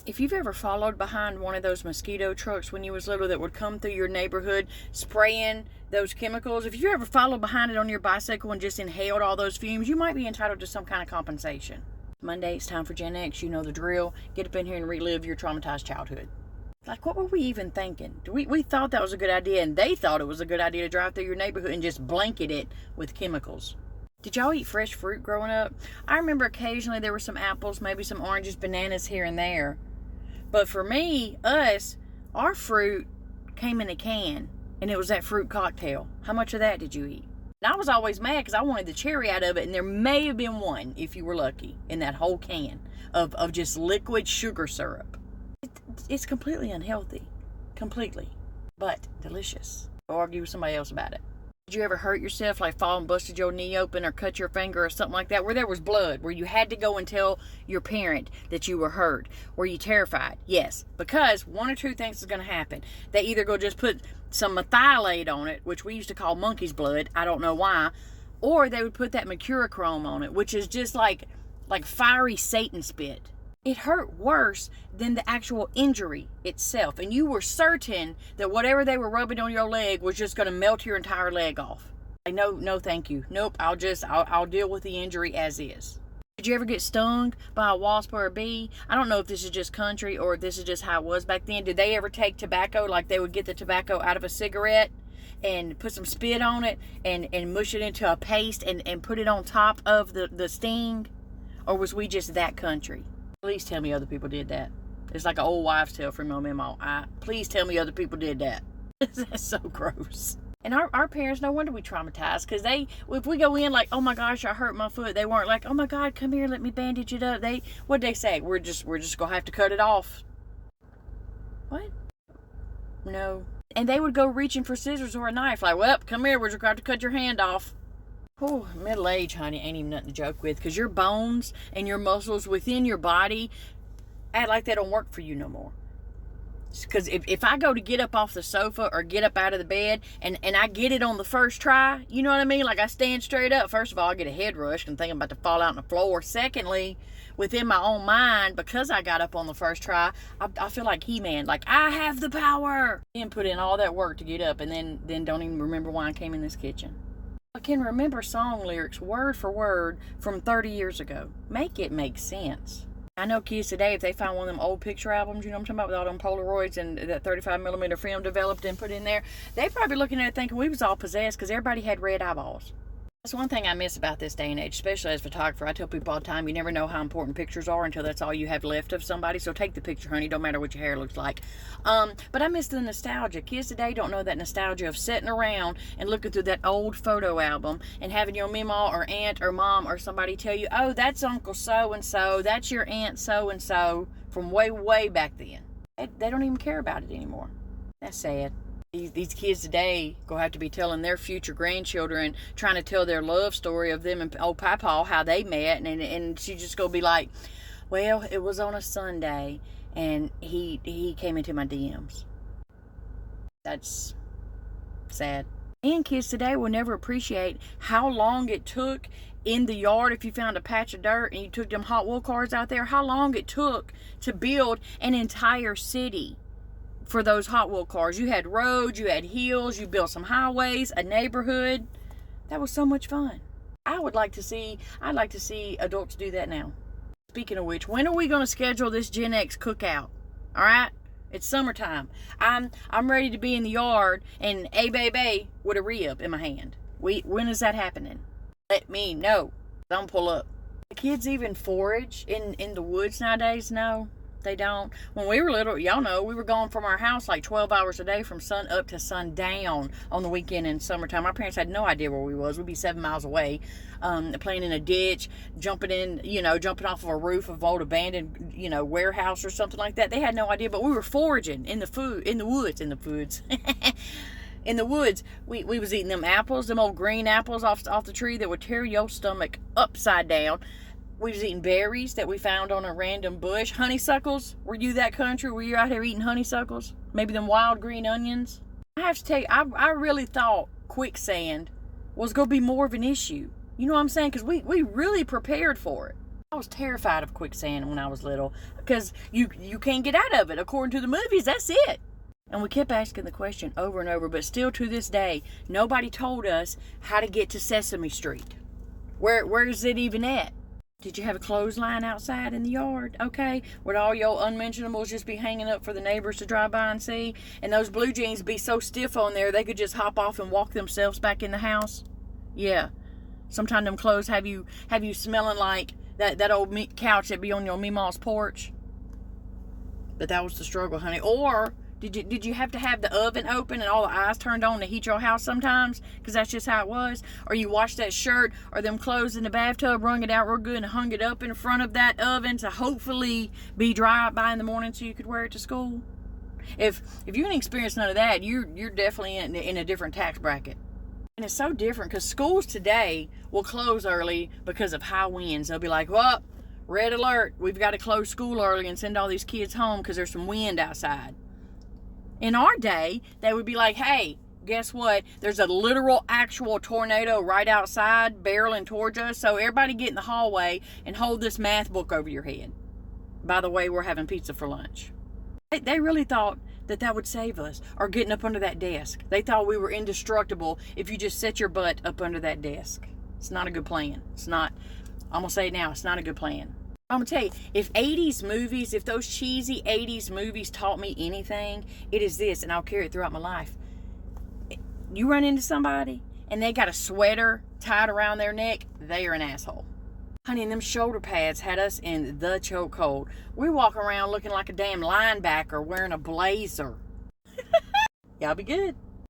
If you've ever followed behind one of those mosquito trucks when you was little that would come through your neighborhood spraying those chemicals, if you ever followed behind it on your bicycle and just inhaled all those fumes, you might be entitled to some kind of compensation. Monday, it's time for Gen X. You know the drill. Get up in here and relive your traumatized childhood. Like, what were we even thinking? We thought that was a good idea, and they thought it was a good idea to drive through your neighborhood and just blanket it with chemicals. Did y'all eat fresh fruit growing up? I remember occasionally there were some apples, maybe some oranges, bananas here and there. But for me, our fruit came in a can, and it was that fruit cocktail. How much of that did you eat? And I was always mad because I wanted the cherry out of it, and there may have been one, if you were lucky, in that whole can of just liquid sugar syrup. It's completely unhealthy. Completely. But delicious. Go argue with somebody else about it. Did you ever hurt yourself, like fall and busted your knee open or cut your finger or something like that, where there was blood, where you had to go and tell your parent that you were hurt? Were you terrified? Yes, because one or two things is going to happen. They either go just put some methylate on it, which we used to call monkey's blood, I don't know why, or they would put that mercurochrome on it, which is just like fiery Satan spit. It hurt worse than the actual injury itself. And you were certain that whatever they were rubbing on your leg was just going to melt your entire leg off. Like, no, thank you. Nope, I'll deal with the injury as is. Did you ever get stung by a wasp or a bee? I don't know if this is just country or if this is just how it was back then. Did they ever take tobacco, like they would get the tobacco out of a cigarette and put some spit on it and mush it into a paste and put it on top of the sting? Or was we just that country? Please tell me other people did that. It's like an old wives' tale from my memo. Please tell me other people did that. That's so gross. And our parents, no wonder we traumatized, because if we go in like, oh my gosh, I hurt my foot, they weren't like, oh my God, come here, let me bandage it up. What'd they say? We're just gonna have to cut it off. What? No. And they would go reaching for scissors or a knife, like, well, come here, we're just gonna have to cut your hand off. Oh, middle age, honey, ain't even nothing to joke with, because your bones and your muscles within your body act like they don't work for you no more. Because if I go to get up off the sofa or get up out of the bed and I get it on the first try, you know what I mean? Like, I stand straight up. First of all, I get a head rush and think I'm about to fall out on the floor. Secondly, within my own mind, because I got up on the first try, I feel like He-Man. Like, I have the power. And put in all that work to get up and then don't even remember why I came in this kitchen. I can remember song lyrics word for word from 30 years ago. Make it make sense. I know kids today, if they find one of them old picture albums, you know what I'm talking about, with all them Polaroids and that 35mm film developed and put in there, they probably looking at it thinking we was all possessed because everybody had red eyeballs. That's one thing I miss about this day and age, especially as a photographer. I tell people all the time, you never know how important pictures are until that's all you have left of somebody. So take the picture, honey. Don't matter what your hair looks like. But I miss the nostalgia. Kids today don't know that nostalgia of sitting around and looking through that old photo album and having your mama or aunt or mom or somebody tell you, oh, that's Uncle so-and-so. That's your Aunt so-and-so from way, way back then. They don't even care about it anymore. That's sad. These kids today gonna have to be telling their future grandchildren, trying to tell their love story of them and old Papa, how they met, and she's just gonna be like, well, it was on a Sunday and he came into my DMs. That's sad. And kids today will never appreciate how long it took in the yard. If you found a patch of dirt and you took them Hot Wheel cars out there, how long it took to build an entire city for those Hot Wheel cars. You had roads, you had hills, you built some highways, a neighborhood. That was so much fun. I'd like to see adults do that now. Speaking of which, when are we going to schedule this Gen X cookout? All right? It's summertime. I'm ready to be in the yard and a baby with a rib in my hand. When is that happening? Let me know. Don't pull up. The kids even forage in the woods nowadays? No. They don't. When we were little, y'all know, we were gone from our house like 12 hours a day from sun up to sundown on the weekend in summertime. My parents had no idea where we was. We'd be 7 miles away, playing in a ditch, jumping off of a roof of old abandoned, warehouse or something like that. They had no idea, but we were foraging in the woods. In the woods, we was eating them apples, them old green apples off the tree that would tear your stomach upside down. We was eating berries that we found on a random bush. Honeysuckles. Were you that country? Were you out here eating honeysuckles? Maybe them wild green onions? I have to tell you, I really thought quicksand was going to be more of an issue. You know what I'm saying? Because we really prepared for it. I was terrified of quicksand when I was little because you can't get out of it. According to the movies, that's it. And we kept asking the question over and over, but still to this day, nobody told us how to get to Sesame Street. Where is it even at? Did you have a clothesline outside in the yard? Okay. Would all your unmentionables just be hanging up for the neighbors to drive by and see? And those blue jeans be so stiff on there, they could just hop off and walk themselves back in the house? Yeah. Sometimes them clothes have you smelling like that old couch that be on your Meemaw's porch. But that was the struggle, honey. Or did you have to have the oven open and all the eyes turned on to heat your house sometimes? Because that's just how it was. Or you washed that shirt or them clothes in the bathtub, wrung it out real good, and hung it up in front of that oven to hopefully be dry by in the morning so you could wear it to school. If you didn't experience none of that, you're definitely in a different tax bracket. And it's so different because schools today will close early because of high winds. They'll be like, well, red alert, we've got to close school early and send all these kids home because there's some wind outside. In our day, they would be like, hey, guess what? There's a literal, actual tornado right outside barreling towards us. So everybody get in the hallway and hold this math book over your head. By the way, we're having pizza for lunch. They really thought that would save us, or getting up under that desk. They thought we were indestructible if you just set your butt up under that desk. It's not a good plan. It's not, I'm going to say it now, it's not a good plan. I'm going to tell you, if those cheesy 80s movies taught me anything, it is this, and I'll carry it throughout my life. You run into somebody, and they got a sweater tied around their neck, they are an asshole. Honey, and them shoulder pads had us in the chokehold. We walk around looking like a damn linebacker wearing a blazer. Y'all be good.